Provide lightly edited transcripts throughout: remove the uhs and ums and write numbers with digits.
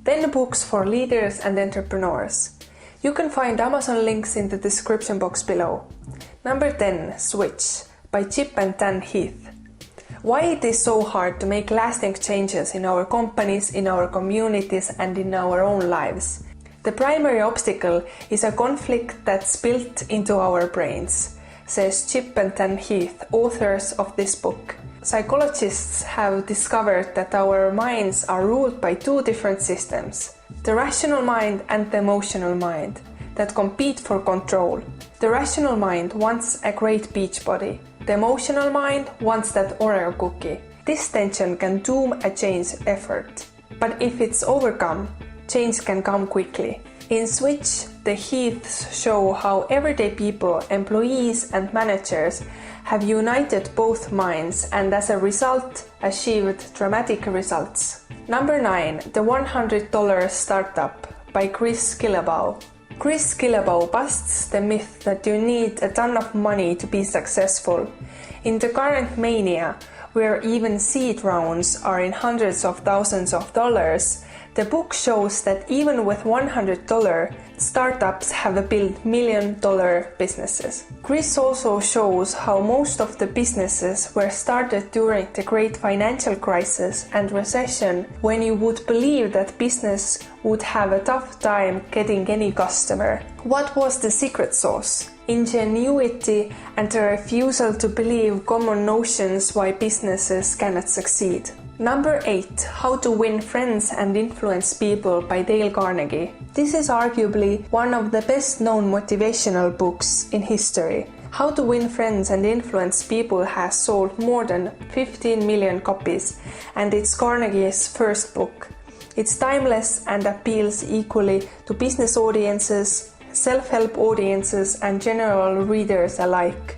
10 books for leaders and entrepreneurs. You can find Amazon links in the description box below. Number 10, Switch by Chip and Dan Heath. Why it is so hard to make lasting changes in our companies, in our communities, and in our own lives. The primary obstacle is a conflict that's built into our brains, says Chip and Dan Heath, authors of this book. Psychologists have discovered that our minds are ruled by two different systems, the rational mind and the emotional mind, that compete for control. The rational mind wants a great beach body. The emotional mind wants that Oreo cookie. This tension can doom a change effort. But if it's overcome, change can come quickly. In Switch, the Heaths show how everyday people, employees and managers have united both minds and as a result achieved dramatic results. Number 9, The $100 Startup by Chris Killebaugh. Chris Killebaugh busts the myth that you need a ton of money to be successful. In the current mania, where even seed rounds are in hundreds of thousands of dollars, the book shows that even with $100, startups have built $1 million businesses. Chris also shows how most of the businesses were started during the great financial crisis and recession, when you would believe that business would have a tough time getting any customer. What was the secret sauce? Ingenuity and a refusal to believe common notions why businesses cannot succeed. Number 8, How to Win Friends and Influence People by Dale Carnegie. This is arguably one of the best known motivational books in history. How to Win Friends and Influence People has sold more than 15 million copies, and it's Carnegie's first book. It's timeless and appeals equally to business audiences, self-help audiences, and general readers alike.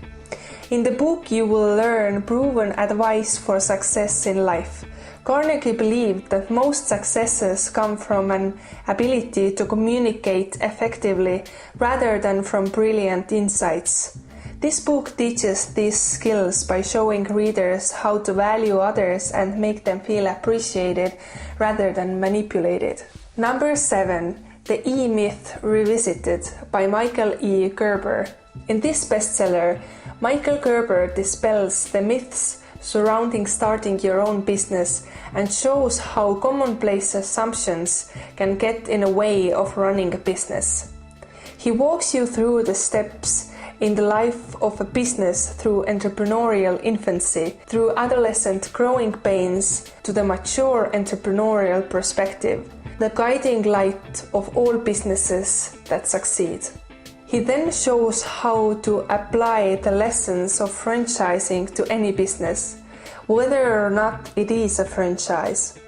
In the book, you will learn proven advice for success in life. Carnegie believed that most successes come from an ability to communicate effectively rather than from brilliant insights. This book teaches these skills by showing readers how to value others and make them feel appreciated rather than manipulated. Number 7, The E-Myth Revisited by Michael E. Gerber. In this bestseller, Michael Gerber dispels the myths surrounding starting your own business and shows how commonplace assumptions can get in the way of running a business. He walks you through the steps in the life of a business through entrepreneurial infancy, through adolescent growing pains, to the mature entrepreneurial perspective, the guiding light of all businesses that succeed. He then shows how to apply the lessons of franchising to any business, whether or not it is a franchise.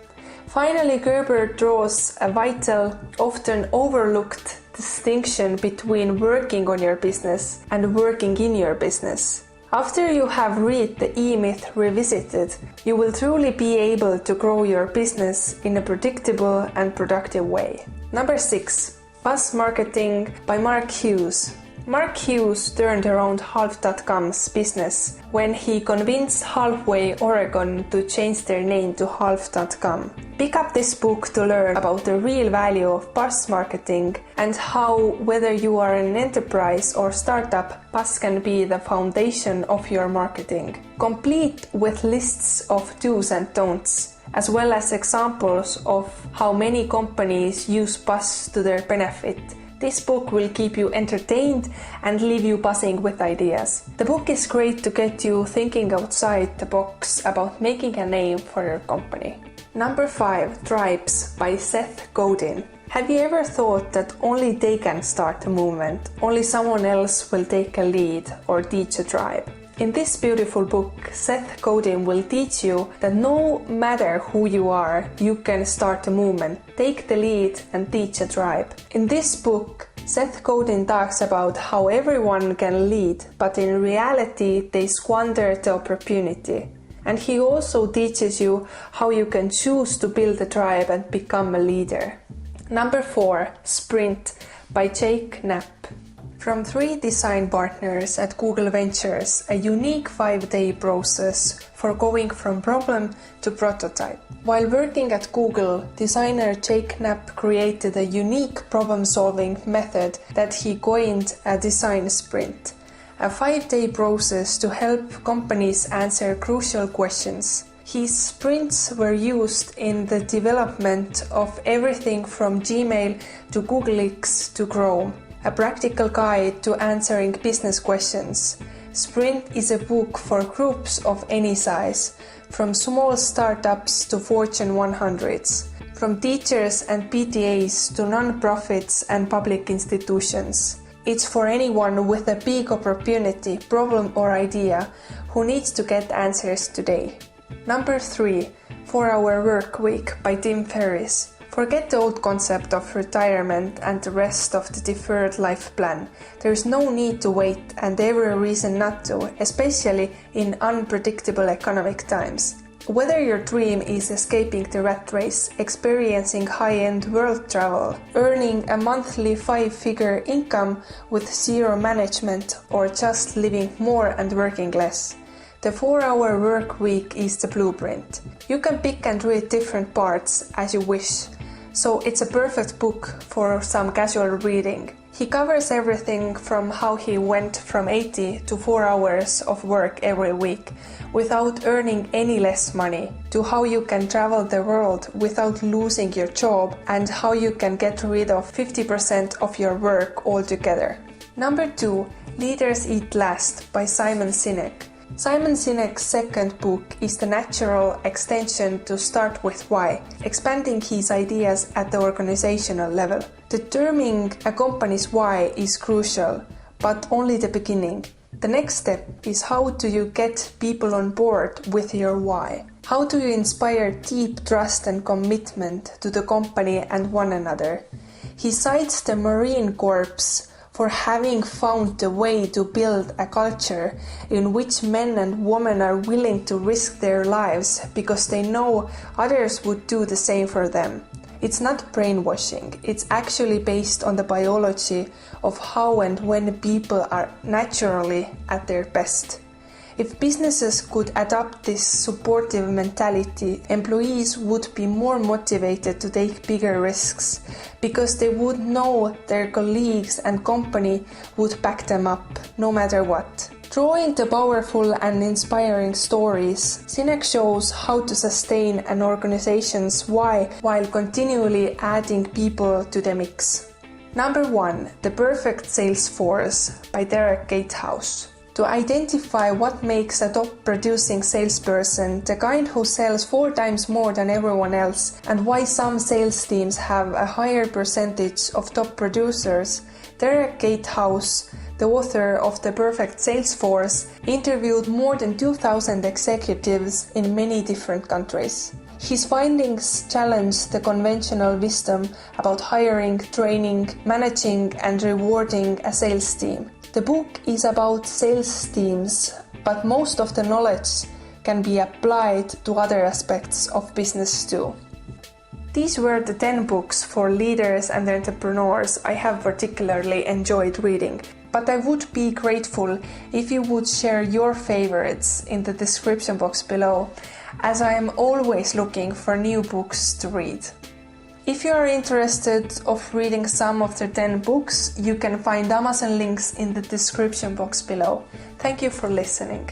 Finally, Gerber draws a vital, often overlooked distinction between working on your business and working in your business. After you have read the E-Myth Revisited, you will truly be able to grow your business in a predictable and productive way. Number 6. Buzzmarketing by Mark Hughes. Mark Hughes turned around Half.com's business when he convinced Halfway Oregon to change their name to Half.com. Pick up this book to learn about the real value of buzz marketing and how, whether you are an enterprise or startup, buzz can be the foundation of your marketing, complete with lists of do's and don'ts, as well as examples of how many companies use buzz to their benefit. This book will keep you entertained and leave you buzzing with ideas. The book is great to get you thinking outside the box about making a name for your company. Number 5. Tribes by Seth Godin. Have you ever thought that only they can start a movement, only someone else will take a lead or teach a tribe? In this beautiful book, Seth Godin will teach you that no matter who you are, you can start a movement, take the lead and teach a tribe. In this book, Seth Godin talks about how everyone can lead, but in reality they squander the opportunity. And he also teaches you how you can choose to build a tribe and become a leader. Number 4. Sprint by Knapp. From 3 design partners at Google Ventures, a unique 5-day process for going from problem to prototype. While working at Google, designer Knapp created a unique problem-solving method that he coined a design sprint, a 5-day process to help companies answer crucial questions. His sprints were used in the development of everything from Gmail to Google X to Chrome, a practical guide to answering business questions. Sprint is a book for groups of any size, from small startups to Fortune 100s, from teachers and PTAs to non-profits and public institutions. It's for anyone with a big opportunity, problem or idea who needs to get answers today. Number 3, 4-Hour Workweek by Ferriss. Forget the old concept of retirement and the rest of the deferred life plan. There's no need to wait and every reason not to, especially in unpredictable economic times. Whether your dream is escaping the rat race, experiencing high-end world travel, earning a monthly 5-figure income with zero management, or just living more and working less, the 4-Hour Workweek is the blueprint. You can pick and read different parts as you wish, so it's a perfect book for some casual reading. He covers everything from how he went from 80 to 4 hours of work every week without earning any less money, to how you can travel the world without losing your job and how you can get rid of 50% of your work altogether. Number 2, Leaders Eat Last by Simon Sinek. Simon Sinek's second book is the natural extension to Start With Why, expanding his ideas at the organizational level. Determining a company's why is crucial, but only the beginning. The next step is how do you get people on board with your why? How do you inspire deep trust and commitment to the company and one another? He cites the Marine Corps for having found the way to build a culture in which men and women are willing to risk their lives because they know others would do the same for them. It's not brainwashing, it's actually based on the biology of how and when people are naturally at their best. If businesses could adopt this supportive mentality, employees would be more motivated to take bigger risks because they would know their colleagues and company would back them up no matter what. Drawing the powerful and inspiring stories, Sinek shows how to sustain an organization's why while continually adding people to the mix. Number 1, The Perfect Salesforce by Gatehouse. To identify what makes a top-producing salesperson, the kind who sells 4 times more than everyone else, and why some sales teams have a higher percentage of top producers, Gatehouse, the author of The Perfect Salesforce, interviewed more than 2,000 executives in many different countries. His findings challenge the conventional wisdom about hiring, training, managing, and rewarding a sales team. The book is about sales teams, but most of the knowledge can be applied to other aspects of business too. These were the 10 books for leaders and entrepreneurs I have particularly enjoyed reading, but I would be grateful if you would share your favorites in the description box below, as I am always looking for new books to read. If you are interested of reading some of the 10 books, you can find Amazon links in the description box below. Thank you for listening.